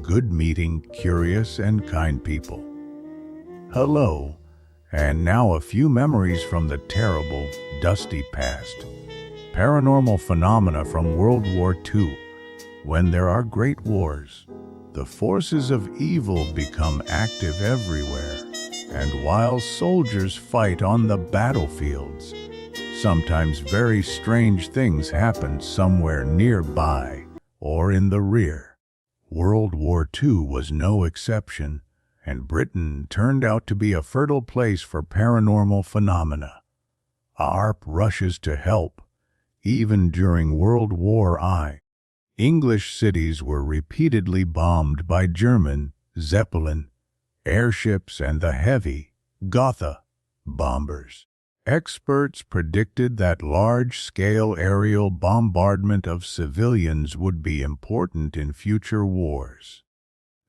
good meeting curious and kind people. Hello, and now a few memories from the terrible, dusty past. Paranormal phenomena from World War II. When there are great wars, the forces of evil become active everywhere, and while soldiers fight on the battlefields, sometimes very strange things happen somewhere nearby or in the rear. World War II was no exception, and Britain turned out to be a fertile place for paranormal phenomena. ARP rushes to help. Even during World War I, English cities were repeatedly bombed by German Zeppelin airships and the heavy Gotha bombers. Experts predicted that large-scale aerial bombardment of civilians would be important in future wars.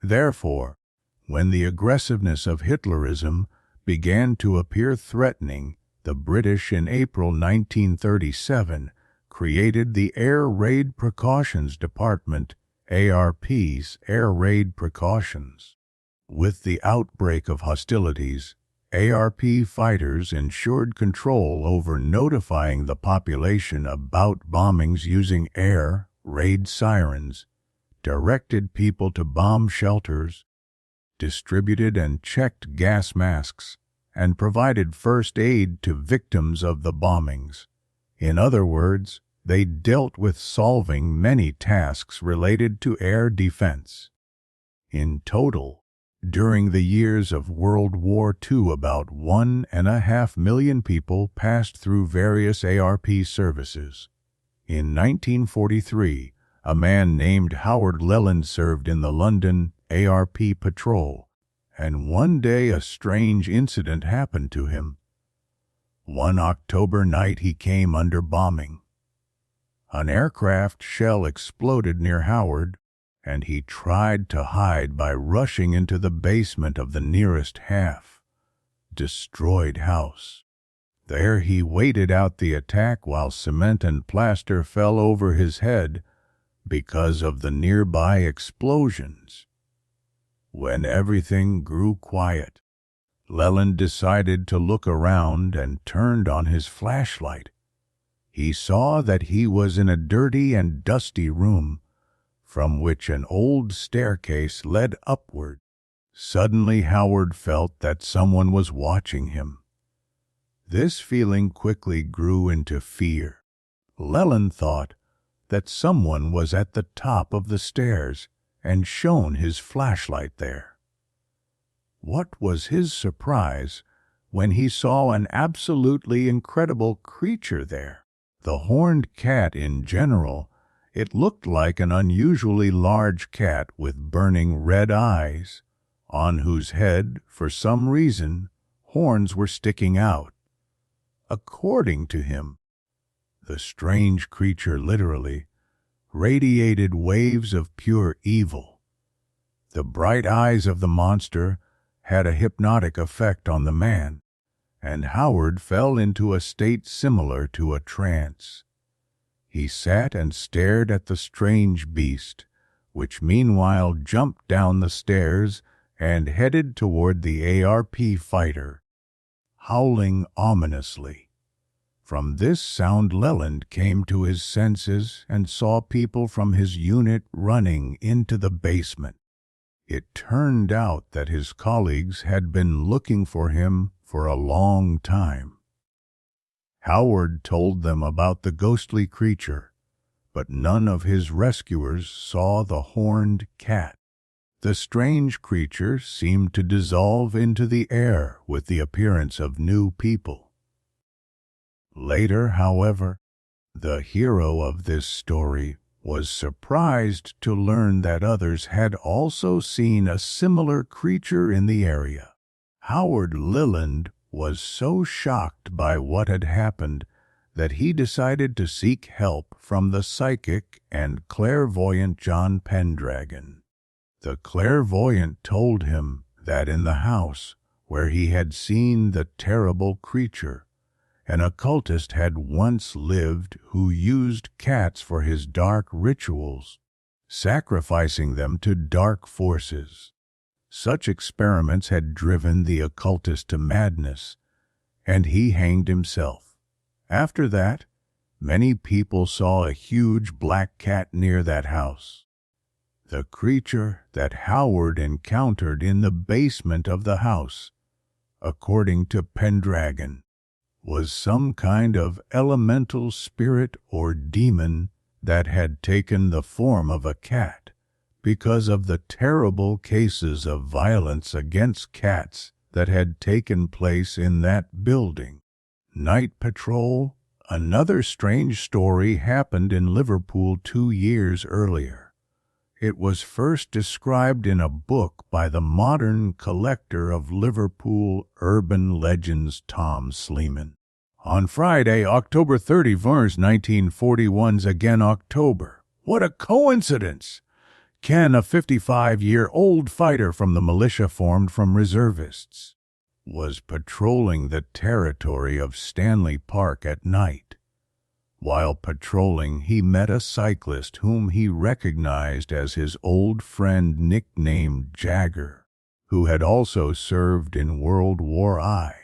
Therefore, when the aggressiveness of Hitlerism began to appear threatening, the British in April 1937 created the Air Raid Precautions Department, ARP's Air Raid Precautions. With the outbreak of hostilities, ARP fighters ensured control over notifying the population about bombings using air raid sirens, directed people to bomb shelters, distributed and checked gas masks, and provided first aid to victims of the bombings. In other words, they dealt with solving many tasks related to air defense. In total, during the years of World War II, about 1.5 million people passed through various ARP services. In 1943, a man named Howard Leland served in the London ARP patrol, and one day a strange incident happened to him. One October night he came under bombing. An aircraft shell exploded near Howard, and he tried to hide by rushing into the basement of the nearest half-destroyed house. There he waited out the attack while cement and plaster fell over his head because of the nearby explosions. When everything grew quiet, Leland decided to look around and turned on his flashlight. He saw that he was in a dirty and dusty room from which an old staircase led upward. Suddenly Howard felt that someone was watching him. This feeling quickly grew into fear. Leland thought that someone was at the top of the stairs and shone his flashlight there. What was his surprise when he saw an absolutely incredible creature there. The horned cat in general, it looked like an unusually large cat with burning red eyes, on whose head, for some reason, horns were sticking out. According to him, the strange creature literally radiated waves of pure evil. The bright eyes of the monster had a hypnotic effect on the man, and Howard fell into a state similar to a trance. He sat and stared at the strange beast, which meanwhile jumped down the stairs and headed toward the ARP fighter, howling ominously. From this sound Leland came to his senses and saw people from his unit running into the basement. It turned out that his colleagues had been looking for him for a long time. Howard told them about the ghostly creature, but none of his rescuers saw the horned cat. The strange creature seemed to dissolve into the air with the appearance of new people. Later, however, the hero of this story was surprised to learn that others had also seen a similar creature in the area. Howard Leland was so shocked by what had happened that he decided to seek help from the psychic and clairvoyant John Pendragon. The clairvoyant told him that in the house where he had seen the terrible creature, an occultist had once lived who used cats for his dark rituals. sacrificing them to dark forces. Such experiments had driven the occultist to madness, and he hanged himself. After that, many people saw a huge black cat near that house. The creature that Howard encountered in the basement of the house, according to Pendragon, was some kind of elemental spirit or demon that had taken the form of a cat because of the terrible cases of violence against cats that had taken place in that building. Night patrol. Another strange story happened in Liverpool 2 years earlier. It was first described in a book by the modern collector of Liverpool urban legends Tom Sleeman. On Friday, October 31st, 1941's again October. What a coincidence! Ken, a 55-year-old fighter from the militia formed from reservists, was patrolling the territory of Stanley Park at night. While patrolling, he met a cyclist whom he recognized as his old friend nicknamed Jagger, who had also served in World War I.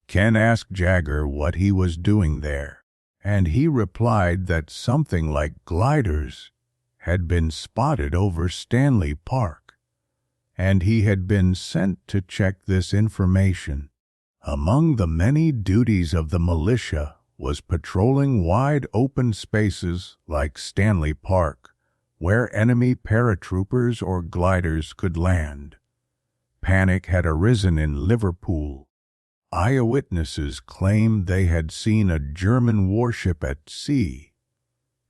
Ken asked Jagger what he was doing there, and he replied that something like gliders had been spotted over Stanley Park, and he had been sent to check this information. Among the many duties of the militia was patrolling wide open spaces like Stanley Park, where enemy paratroopers or gliders could land. Panic had arisen in Liverpool. Eyewitnesses claimed they had seen a German warship at sea.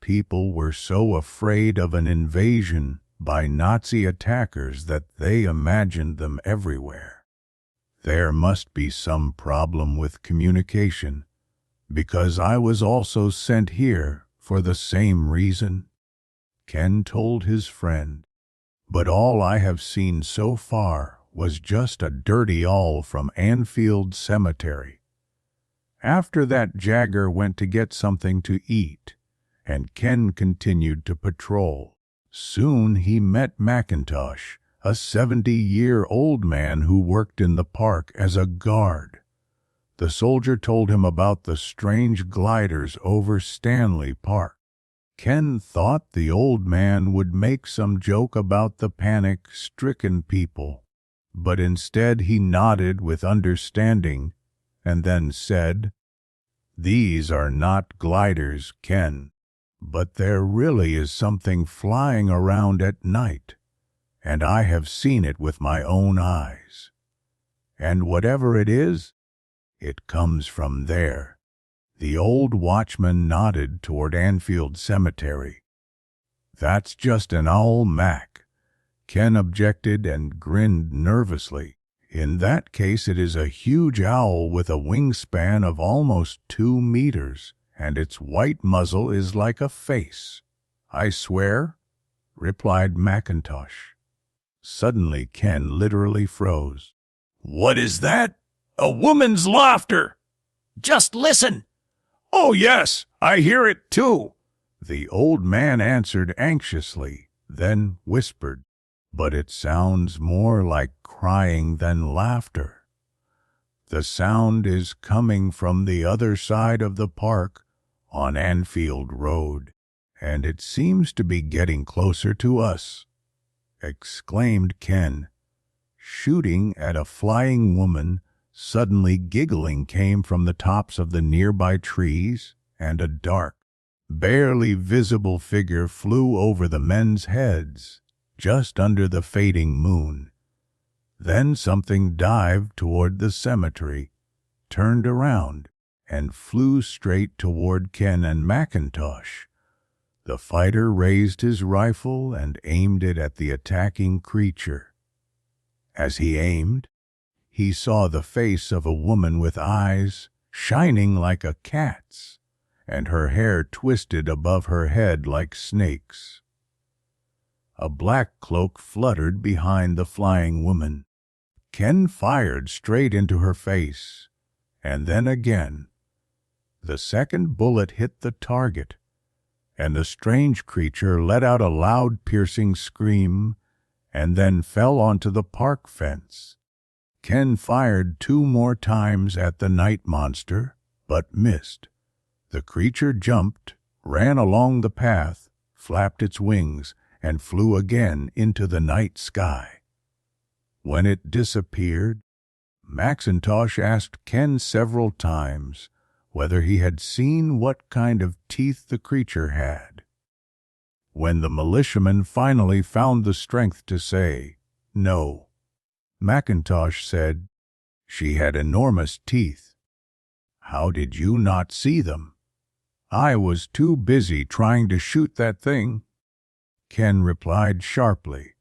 People were so afraid of an invasion by Nazi attackers that they imagined them everywhere. There must be some problem with communication, because I was also sent here for the same reason, Ken told his friend. But all I have seen so far was just a dirty owl from Anfield Cemetery. After that, Jagger went to get something to eat, and Ken continued to patrol. Soon he met McIntosh, a 70-year-old man who worked in the park as a guard. The soldier told him about the strange gliders over Stanley Park. Ken thought the old man would make some joke about the panic-stricken people, but instead he nodded with understanding and then said, "These are not gliders, Ken, but there really is something flying around at night, and I have seen it with my own eyes. And whatever it is, it comes from there." The old watchman nodded toward Anfield Cemetery. "That's just an owl, Mac," Ken objected and grinned nervously. "In that case it is a huge owl with a wingspan of almost 2 meters, and its white muzzle is like a face." "I swear," replied McIntosh. Suddenly Ken literally froze. "What is that? A woman's laughter! Just listen!" "Oh, yes, I hear it too," the old man answered anxiously, then whispered, "But it sounds more like crying than laughter. The sound is coming from the other side of the park on Anfield Road, and it seems to be getting closer to us," exclaimed Ken. Shooting at a flying woman, suddenly giggling came from the tops of the nearby trees, and a dark, barely visible figure flew over the men's heads, just under the fading moon. Then something dived toward the cemetery, turned around, and flew straight toward Ken and McIntosh. The fighter raised his rifle and aimed it at the attacking creature. As he aimed, he saw the face of a woman with eyes shining like a cat's, and her hair twisted above her head like snakes. A black cloak fluttered behind the flying woman. Ken fired straight into her face, and then again. The second bullet hit the target, and the strange creature let out a loud, piercing scream and then fell onto the park fence. Ken fired 2 more times at the night monster, but missed. The creature jumped, ran along the path, flapped its wings, and flew again into the night sky. When it disappeared, McIntosh asked Ken several times whether he had seen what kind of teeth the creature had. When the militiaman finally found the strength to say no, McIntosh said, "She had enormous teeth." "How did you not see them?" "I was too busy trying to shoot that thing," Ken replied sharply.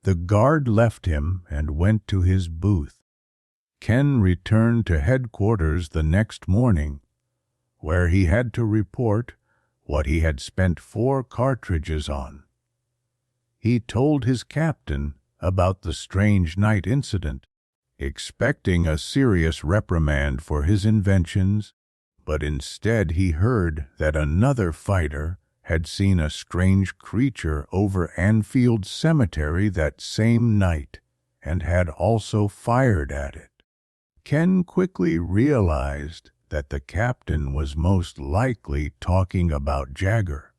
The guard left him and went to his booth. Ken returned to headquarters the next morning, where he had to report what he had spent 4 cartridges on. He told his captain about the strange night incident, expecting a serious reprimand for his inventions, but instead he heard that another fighter had seen a strange creature over Anfield Cemetery that same night and had also fired at it. Ken quickly realized that the captain was most likely talking about Jagger,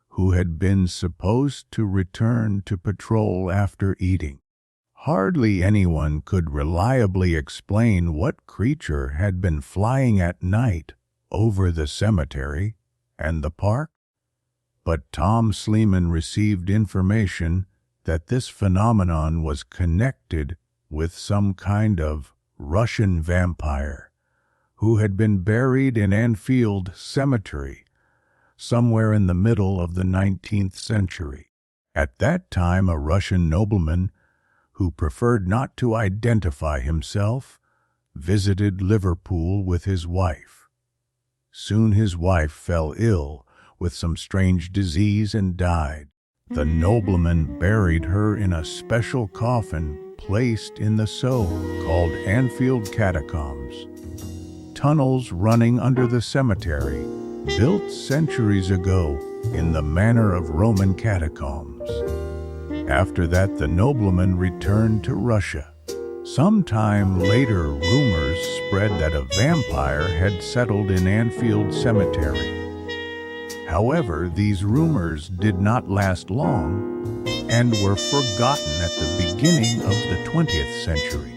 who had been supposed to return to patrol after eating. Hardly anyone could reliably explain what creature had been flying at night over the cemetery and the park, but Tom Sleeman received information that this phenomenon was connected with some kind of Russian vampire who had been buried in Anfield Cemetery somewhere in the middle of the 19th century. At that time, a Russian nobleman who preferred not to identify himself visited Liverpool with his wife. Soon his wife fell ill with some strange disease and died. The nobleman buried her in a special coffin placed in the so-called Anfield Catacombs, tunnels running under the cemetery, built centuries ago in the manner of Roman catacombs. After that, the nobleman returned to Russia. Sometime later, rumors spread that a vampire had settled in Anfield Cemetery. However, these rumors did not last long and were forgotten at the beginning of the 20th century.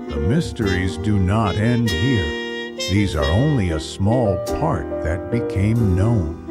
The mysteries do not end here. These are only a small part that became known.